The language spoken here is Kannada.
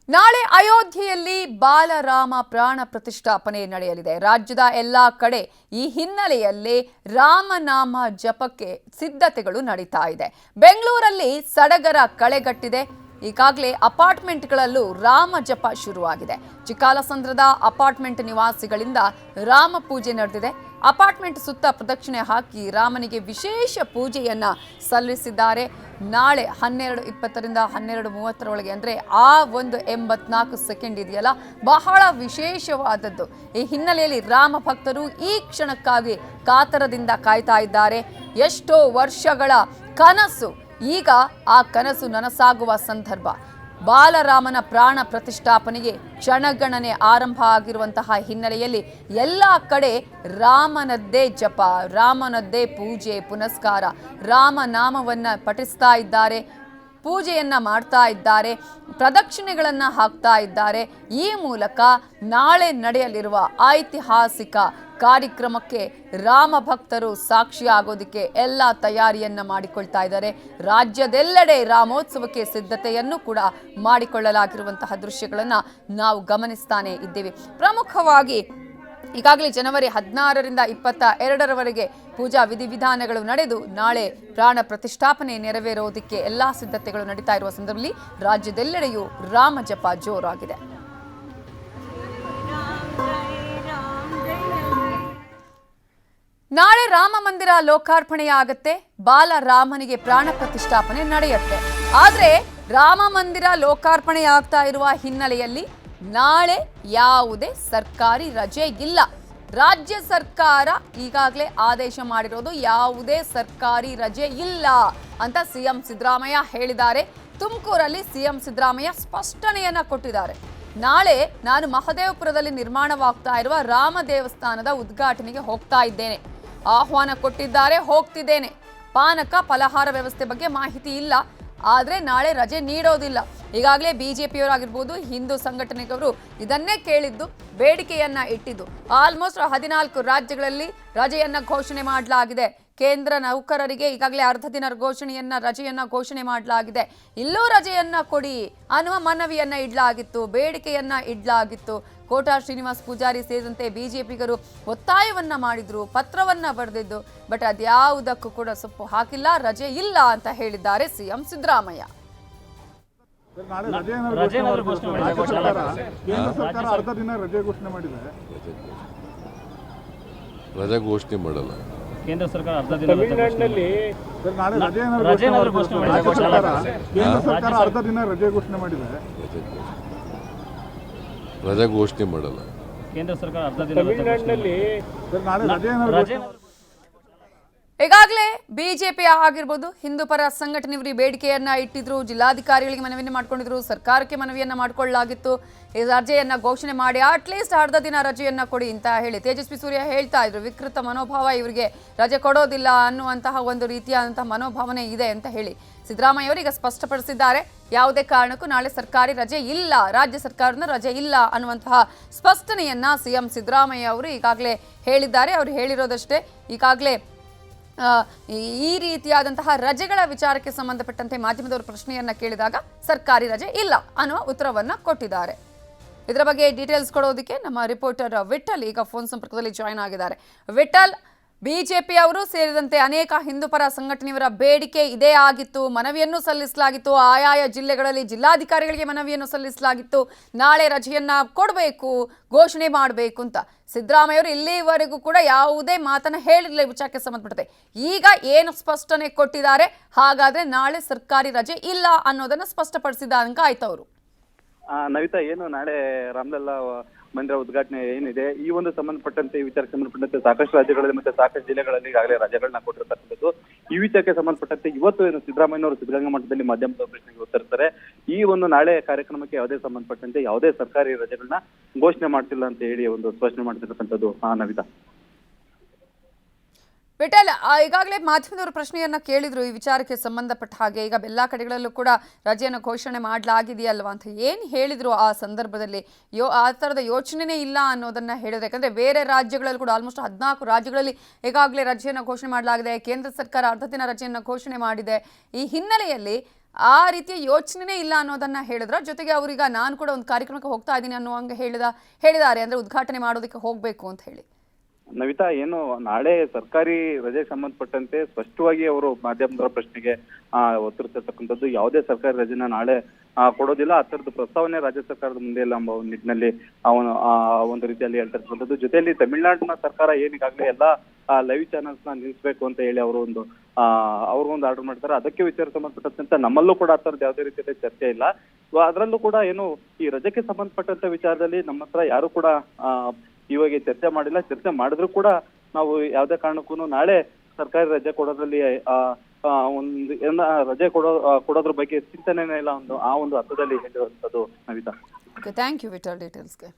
ನಾಳೆ ಅಯೋಧ್ಯೆಯಲ್ಲಿ ಬಾಲರಾಮ ಪ್ರಾಣ ಪ್ರತಿಷ್ಠಾಪನೆ ನಡೆಯಲಿದೆ. ರಾಜ್ಯದ ಎಲ್ಲಾ ಕಡೆ ಈ ಹಿನ್ನೆಲೆಯಲ್ಲಿ ರಾಮನಾಮ ಜಪಕ್ಕೆ ಸಿದ್ಧತೆಗಳು ನಡೀತಾ ಇದೆ. ಬೆಂಗಳೂರಲ್ಲಿ ಸಡಗರ ಕಳೆಗಟ್ಟಿದೆ. ಈಗಾಗಲೇ ಅಪಾರ್ಟ್ಮೆಂಟ್ಗಳಲ್ಲೂ ರಾಮ ಜಪ ಶುರುವಾಗಿದೆ. ಚಿಕ್ಕಾಲಸಂದ್ರದ ಅಪಾರ್ಟ್ಮೆಂಟ್ ನಿವಾಸಿಗಳಿಂದ ರಾಮ ಪೂಜೆ ನಡೆದಿದೆ. ಅಪಾರ್ಟ್ಮೆಂಟ್ ಸುತ್ತ ಪ್ರದಕ್ಷಿಣೆ ಹಾಕಿ ರಾಮನಿಗೆ ವಿಶೇಷ ಪೂಜೆಯನ್ನ ಸಲ್ಲಿಸಿದ್ದಾರೆ. ನಾಳೆ 12:20ರಿಂದ 12:30 ಅಂದರೆ ಆ ಒಂದು 84 ಸೆಕೆಂಡ್ ಇದೆಯಲ್ಲ, ಬಹಳ ವಿಶೇಷವಾದದ್ದು. ಈ ಹಿನ್ನೆಲೆಯಲ್ಲಿ ರಾಮ ಭಕ್ತರು ಈ ಕ್ಷಣಕ್ಕಾಗಿ ಕಾತರದಿಂದ ಕಾಯ್ತಾ ಇದ್ದಾರೆ. ಎಷ್ಟೋ ವರ್ಷಗಳ ಕನಸು ಈಗ ಆ ಕನಸು ನನಸಾಗುವ ಸಂದರ್ಭ. ಬಾಲರಾಮನ ಪ್ರಾಣ ಪ್ರತಿಷ್ಠಾಪನೆಗೆ ಕ್ಷಣಗಣನೆ ಆರಂಭ ಆಗಿರುವಂತಹ ಹಿನ್ನೆಲೆಯಲ್ಲಿ ಎಲ್ಲ ಕಡೆ ರಾಮನದ್ದೇ ಜಪ, ರಾಮನದ್ದೇ ಪೂಜೆ ಪುನಸ್ಕಾರ, ರಾಮನಾಮವನ್ನು ಪಠಿಸ್ತಾ ಇದ್ದಾರೆ, ಪೂಜೆಯನ್ನ ಮಾಡ್ತಾ ಇದ್ದಾರೆ, ಪ್ರದಕ್ಷಿಣೆಗಳನ್ನು ಹಾಕ್ತಾ ಇದ್ದಾರೆ. ಈ ಮೂಲಕ ನಾಳೆ ನಡೆಯಲಿರುವ ಐತಿಹಾಸಿಕ ಕಾರ್ಯಕ್ರಮಕ್ಕೆ ರಾಮ ಭಕ್ತರು ಸಾಕ್ಷಿಯಾಗೋದಕ್ಕೆ ಎಲ್ಲ ತಯಾರಿಯನ್ನ ಮಾಡಿಕೊಳ್ತಾ ಇದ್ದಾರೆ. ರಾಜ್ಯದೆಲ್ಲೆಡೆ ರಾಮೋತ್ಸವಕ್ಕೆ ಸಿದ್ಧತೆಯನ್ನು ಕೂಡ ಮಾಡಿಕೊಳ್ಳಲಾಗಿರುವಂತಹ ದೃಶ್ಯಗಳನ್ನು ನಾವು ಗಮನಿಸ್ತಾನೆ ಇದ್ದೇವೆ. ಪ್ರಮುಖವಾಗಿ ಈಗಾಗಲೇ ಜನವರಿ 16ರಿಂದ 22ರವರೆಗೆ ಪೂಜಾ ವಿಧಿವಿಧಾನಗಳು ನಡೆದು ನಾಳೆ ಪ್ರಾಣ ಪ್ರತಿಷ್ಠಾಪನೆ ನೆರವೇರೋದಕ್ಕೆ ಎಲ್ಲ ಸಿದ್ಧತೆಗಳು ನಡೀತಾ ಇರುವ ಸಂದರ್ಭದಲ್ಲಿ ರಾಜ್ಯದೆಲ್ಲೆಡೆಯೂ ರಾಮ ಜಪ ಜೋರಾಗಿದೆ. ನಾಳೆ ರಾಮ ಮಂದಿರ ಲೋಕಾರ್ಪಣೆಯಾಗತ್ತೆ. ಬಾಲರಾಮನಿಗೆ ಪ್ರಾಣ ಪ್ರತಿಷ್ಠಾಪನೆ ನಡೆಯುತ್ತೆ. ಆದರೆ ರಾಮ ಮಂದಿರ ಲೋಕಾರ್ಪಣೆ ಆಗ್ತಾ ಇರುವ ಹಿನ್ನೆಲೆಯಲ್ಲಿ ನಾಳೆ ಯಾವುದೇ ಸರ್ಕಾರಿ ರಜೆ ಇಲ್ಲ. ರಾಜ್ಯ ಸರ್ಕಾರ ಈಗಾಗಲೇ ಆದೇಶ ಮಾಡಿರೋದು ಯಾವುದೇ ಸರ್ಕಾರಿ ರಜೆ ಇಲ್ಲ ಅಂತ ಸಿಎಂ ಸಿದ್ದರಾಮಯ್ಯ ಹೇಳಿದ್ದಾರೆ. ತುಮಕೂರಲ್ಲಿ ಸಿಎಂ ಸಿದ್ದರಾಮಯ್ಯ ಸ್ಪಷ್ಟನೆಯನ್ನ ಕೊಟ್ಟಿದ್ದಾರೆ. ನಾಳೆ ನಾನು ಮಹದೇವಪುರದಲ್ಲಿ ನಿರ್ಮಾಣವಾಗ್ತಾ ಇರುವ ರಾಮ ದೇವಸ್ಥಾನದ ಉದ್ಘಾಟನೆಗೆ ಹೋಗ್ತಾ ಇದ್ದೇನೆ. ಆಹ್ವಾನ ಕೊಟ್ಟಿದ್ದಾರೆ, ಹೋಗ್ತಿದ್ದೇನೆ. ಪಾನಕ ಫಲಹಾರ ವ್ಯವಸ್ಥೆ ಬಗ್ಗೆ ಮಾಹಿತಿ ಇಲ್ಲ, ಆದರೆ ನಾಳೆ ರಜೆ ನೀಡೋದಿಲ್ಲ. ಈಗಾಗಲೇ ಬಿಜೆಪಿಯವರಾಗಿರ್ಬೋದು, ಹಿಂದೂ ಸಂಘಟನೆಗವರು ಇದನ್ನೇ ಕೇಳಿದ್ದು, ಬೇಡಿಕೆಯನ್ನ ಇಟ್ಟಿದ್ದು. ಆಲ್ಮೋಸ್ಟ್ 14 ರಾಜ್ಯಗಳಲ್ಲಿ ರಜೆಯನ್ನ ಘೋಷಣೆ ಮಾಡಲಾಗಿದೆ. ಕೇಂದ್ರ ನೌಕರರಿಗೆ ಈಗಾಗಲೇ ಅರ್ಧ ದಿನ ರಜೆಯನ್ನ ಘೋಷಣೆ ಮಾಡಲಾಗಿದೆ. ಇಲ್ಲೂ ರಜೆಯನ್ನ ಕೊಡಿ ಅನ್ನುವ ಮನವಿಯನ್ನ ಇಡಲಾಗಿತ್ತು, ಬೇಡಿಕೆಯನ್ನ ಇಡಲಾಗಿತ್ತು. ಕೋಟಾ ಶ್ರೀನಿವಾಸ್ ಪೂಜಾರಿ ಸೇರಿದಂತೆ ಬಿಜೆಪಿಗರು ಒತ್ತಾಯವನ್ನ ಮಾಡಿದ್ರು, ಪತ್ರವನ್ನ ಬರೆದಿದ್ದು. ಬಟ್ ಅದ್ಯಾವುದಕ್ಕೂ ಕೂಡ ಸೊಪ್ಪು ಹಾಕಿಲ್ಲ, ರಜೆ ಇಲ್ಲ ಅಂತ ಹೇಳಿದ್ದಾರೆ ಸಿಎಂ ಸಿದ್ದರಾಮಯ್ಯ. ರಜೆ ಘೋಷಣೆ ಮಾಡಲ್ಲ ಕೇಂದ್ರ ಸರ್ಕಾರ. ಅರ್ಧ ದಿನ ರಜೆ ಘೋಷಣೆ ಮಾಡಿದೆ. ರಜೆ ಘೋಷಣೆ ಮಾಡಲ್ಲ ಕೇಂದ್ರ ಸರ್ಕಾರ. ಅರ್ಧ ದಿನ ಈಗಾಗಲೇ ಬಿಜೆಪಿ ಆಗಿರ್ಬೋದು, ಹಿಂದೂ ಪರ ಸಂಘಟನೆಯವರು ಬೇಡಿಕೆಯನ್ನ ಇಟ್ಟಿದ್ರು, ಜಿಲ್ಲಾಧಿಕಾರಿಗಳಿಗೆ ಮನವಿಯನ್ನು ಮಾಡ್ಕೊಂಡಿದ್ರು, ಸರ್ಕಾರಕ್ಕೆ ಮನವಿಯನ್ನ ಮಾಡಿಕೊಳ್ಳಲಾಗಿತ್ತು. ಈ ರಜೆಯನ್ನ ಘೋಷಣೆ ಮಾಡಿ ಅಟ್ಲೀಸ್ಟ್ ಅರ್ಧ ದಿನ ರಜೆಯನ್ನ ಕೊಡಿ ಅಂತ ಹೇಳಿ ತೇಜಸ್ವಿ ಸೂರ್ಯ ಹೇಳ್ತಾ ಇದ್ರು. ವಿಕೃತ ಮನೋಭಾವ, ಇವರಿಗೆ ರಜೆ ಕೊಡೋದಿಲ್ಲ ಅನ್ನುವಂತಹ ಒಂದು ರೀತಿಯಾದಂತಹ ಮನೋಭಾವನೆ ಇದೆ ಅಂತ ಹೇಳಿ ಸಿದ್ದರಾಮಯ್ಯ ಅವರು ಈಗ ಸ್ಪಷ್ಟಪಡಿಸಿದ್ದಾರೆ. ಯಾವುದೇ ಕಾರಣಕ್ಕೂ ನಾಳೆ ಸರ್ಕಾರಿ ರಜೆ ಇಲ್ಲ, ರಾಜ್ಯ ಸರ್ಕಾರದ ರಜೆ ಇಲ್ಲ ಅನ್ನುವಂತಹ ಸ್ಪಷ್ಟನೆಯನ್ನ ಸಿಎಂ ಸಿದ್ದರಾಮಯ್ಯ ಅವರು ಈಗಾಗಲೇ ಹೇಳಿದ್ದಾರೆ. ಅವರು ಹೇಳಿರೋದಷ್ಟೇ. ಈಗಾಗಲೇ ಈ ರೀತಿಯಾದಂತಹ ರಜೆಗಳ ವಿಚಾರಕ್ಕೆ ಸಂಬಂಧಪಟ್ಟಂತೆ ಮಾಧ್ಯಮದವರು ಪ್ರಶ್ನೆಯನ್ನ ಕೇಳಿದಾಗ ಸರ್ಕಾರಿ ರಜೆ ಇಲ್ಲ ಅನ್ನುವ ಉತ್ತರವನ್ನ ಕೊಟ್ಟಿದ್ದಾರೆ. ಇದರ ಬಗ್ಗೆ ಡೀಟೇಲ್ಸ್ ಕೊಡೋದಕ್ಕೆ ನಮ್ಮ ರಿಪೋರ್ಟರ್ ವಿಠಲ್ ಈಗ ಫೋನ್ ಸಂಪರ್ಕದಲ್ಲಿ ಜಾಯ್ನ್ ಆಗಿದ್ದಾರೆ. ವಿಠಲ್, ಬಿಜೆಪಿ ಅವರು ಸೇರಿದಂತೆ ಅನೇಕ ಹಿಂದೂ ಪರ ಸಂಘಟನೆಯವರ ಬೇಡಿಕೆ ಇದೇ ಆಗಿತ್ತು, ಮನವಿಯನ್ನು ಸಲ್ಲಿಸಲಾಗಿತ್ತು. ಆಯಾಯ ಜಿಲ್ಲೆಗಳಲ್ಲಿ ಜಿಲ್ಲಾಧಿಕಾರಿಗಳಿಗೆ ಮನವಿಯನ್ನು ಸಲ್ಲಿಸಲಾಗಿತ್ತು, ನಾಳೆ ರಜೆಯನ್ನ ಕೊಡಬೇಕು, ಘೋಷಣೆ ಮಾಡಬೇಕು ಅಂತ. ಸಿದ್ದರಾಮಯ್ಯ ಅವರು ಇಲ್ಲಿವರೆಗೂ ಕೂಡ ಯಾವುದೇ ಮಾತನ್ನ ಹೇಳಿರಲಿಲ್ಲ ವಿಚಾರಕ್ಕೆ ಸಂಬಂಧಪಟ್ಟಂತೆ. ಈಗ ಏನು ಸ್ಪಷ್ಟನೆ ಕೊಟ್ಟಿದ್ದಾರೆ, ಹಾಗಾದ್ರೆ ನಾಳೆ ಸರ್ಕಾರಿ ರಜೆ ಇಲ್ಲ ಅನ್ನೋದನ್ನ ಸ್ಪಷ್ಟಪಡಿಸಿದಂಗ ಆಯ್ತು ಅವರು. ನವಿತಾ, ಏನು ನಾಳೆ ರಾಮಲಲ್ಲಾ ಮಂದಿರ ಉದ್ಘಾಟನೆ ಏನಿದೆ, ಈ ಒಂದು ಸಂಬಂಧಪಟ್ಟಂತೆ ಈ ವಿಚಾರಕ್ಕೆ ಸಂಬಂಧಪಟ್ಟಂತೆ ಸಾಕಷ್ಟು ರಾಜ್ಯಗಳಲ್ಲಿ ಮತ್ತೆ ಸಾಕಷ್ಟು ಜಿಲ್ಲೆಗಳಲ್ಲಿ ಈಗಾಗಲೇ ರಜೆಗಳನ್ನ ಕೊಟ್ಟಿರ್ತಕ್ಕಂಥದ್ದು. ಈ ವಿಚಾರಕ್ಕೆ ಸಂಬಂಧಪಟ್ಟಂತೆ ಇವತ್ತು ಏನು ಸಿದ್ದರಾಮಯ್ಯನವರು ಸಿದ್ಧಗಂಗಾ ಮಠದಲ್ಲಿ ಮಾಧ್ಯಮದ ಪ್ರಶ್ನೆಗೆ ಉತ್ತರಿಸ್ತಾರೆ. ಈ ಒಂದು ನಾಳೆ ಕಾರ್ಯಕ್ರಮಕ್ಕೆ ಯಾವುದೇ ಸಂಬಂಧಪಟ್ಟಂತೆ ಯಾವುದೇ ಸರ್ಕಾರಿ ರಜೆಗಳನ್ನ ಘೋಷಣೆ ಮಾಡ್ತಿಲ್ಲ ಅಂತ ಹೇಳಿ ಒಂದು ಸ್ಪಷ್ಟನೆ ಮಾಡ್ತಿರ್ತಕ್ಕಂಥದ್ದು. ನವಿತಾ. ವಿಠಲ್, ಈಗಾಗಲೇ ಮಾಧ್ಯಮದವರು ಪ್ರಶ್ನೆಯನ್ನ ಕೇಳಿದ್ರು ಈ ವಿಚಾರಕ್ಕೆ ಸಂಬಂಧಪಟ್ಟ ಹಾಗೆ. ಈಗ ಎಲ್ಲ ಕಡೆಗಳಲ್ಲೂ ಕೂಡ ರಜೆಯನ್ನು ಘೋಷಣೆ ಮಾಡಲಾಗಿದೆಯಲ್ವಾ ಅಂತ ಏನು ಹೇಳಿದ್ರು ಆ ಸಂದರ್ಭದಲ್ಲಿ? ಆ ಥರದ ಯೋಚನೆನೇ ಇಲ್ಲ ಅನ್ನೋದನ್ನ ಹೇಳಿದ್ರು. ಯಾಕಂದ್ರೆ ಬೇರೆ ರಾಜ್ಯಗಳಲ್ಲಿ ಕೂಡ ಆಲ್ಮೋಸ್ಟ್ 14 ರಾಜ್ಯಗಳಲ್ಲಿ ಈಗಾಗಲೇ ರಜೆಯನ್ನು ಘೋಷಣೆ ಮಾಡಲಾಗಿದೆ. ಕೇಂದ್ರ ಸರ್ಕಾರ ಅರ್ಧ ದಿನ ರಜೆಯನ್ನು ಘೋಷಣೆ ಮಾಡಿದೆ. ಈ ಹಿನ್ನೆಲೆಯಲ್ಲಿ ಆ ರೀತಿಯ ಯೋಚನೆನೇ ಇಲ್ಲ ಅನ್ನೋದನ್ನ ಹೇಳಿದ್ರ. ಜೊತೆಗೆ ಅವರೀಗ ನಾನು ಕೂಡ ಒಂದು ಕಾರ್ಯಕ್ರಮಕ್ಕೆ ಹೋಗ್ತಾ ಇದ್ದೀನಿ ಅನ್ನೋ ಹಂಗೆ ಹೇಳಿದ್ದಾರೆ, ಅಂದ್ರೆ ಉದ್ಘಾಟನೆ ಮಾಡೋದಕ್ಕೆ ಹೋಗ್ಬೇಕು ಅಂತ ಹೇಳಿ. ನವಿತಾ, ಏನು ನಾಳೆ ಸರ್ಕಾರಿ ರಜೆಗೆ ಸಂಬಂಧಪಟ್ಟಂತೆ ಸ್ಪಷ್ಟವಾಗಿ ಅವರು ಮಾಧ್ಯಮದವರ ಪ್ರಶ್ನೆಗೆ ಉತ್ತರಿಸಿರ್ತಕ್ಕಂಥದ್ದು, ಯಾವುದೇ ಸರ್ಕಾರಿ ರಜೆನ ನಾಳೆ ಕೊಡೋದಿಲ್ಲ, ಆ ಥರದ ಪ್ರಸ್ತಾವನೆ ರಾಜ್ಯ ಸರ್ಕಾರದ ಮುಂದೆ ಇಲ್ಲ ಎಂಬ ಒಂದು ನಿಟ್ಟಿನಲ್ಲಿ ಅವನು ಒಂದು ರೀತಿಯಲ್ಲಿ ಹೇಳ್ತಿರ್ತಕ್ಕಂಥದ್ದು. ಜೊತೆಯಲ್ಲಿ ತಮಿಳುನಾಡಿನ ಸರ್ಕಾರ ಏನಿಗಾಗಲೇ ಎಲ್ಲ ಲೈವ್ ಚಾನಲ್ಸ್ ನ ನಿಲ್ಲಿಸಬೇಕು ಅಂತ ಹೇಳಿ ಅವರು ಒಂದು ಆರ್ಡರ್ ಮಾಡ್ತಾರೆ. ಅದಕ್ಕೆ ವಿಚಾರ ಸಂಬಂಧಪಟ್ಟಂತೆ ನಮ್ಮಲ್ಲೂ ಕೂಡ ಆ ಥರದ್ದು ಯಾವುದೇ ರೀತಿಯ ಚರ್ಚೆ ಇಲ್ಲ. ಅದರಲ್ಲೂ ಕೂಡ ಏನು ಈ ರಜೆಗೆ ಸಂಬಂಧಪಟ್ಟಂತ ವಿಚಾರದಲ್ಲಿ ನಮ್ಮ ಹತ್ರ ಯಾರು ಕೂಡ ಇವಾಗ ಚರ್ಚೆ ಮಾಡಿಲ್ಲ. ಚರ್ಚೆ ಮಾಡಿದ್ರು ಕೂಡ ನಾವು ಯಾವುದೇ ಕಾರಣಕ್ಕೂ ನಾಳೆ ಸರ್ಕಾರಿ ರಜೆ ಕೊಡೋದ್ರಲ್ಲಿ ಒಂದು ರಜೆ ಕೊಡೋದ್ರ ಬಗ್ಗೆ ಚಿಂತನೆನೇ ಇಲ್ಲ, ಆ ಒಂದು ಅರ್ಥದಲ್ಲಿ ಹೇಳಿರುವಂತದ್ದು Navita. Okay, thank you Vittal ಡೀಟೇಲ್ಸ್ಗೆ.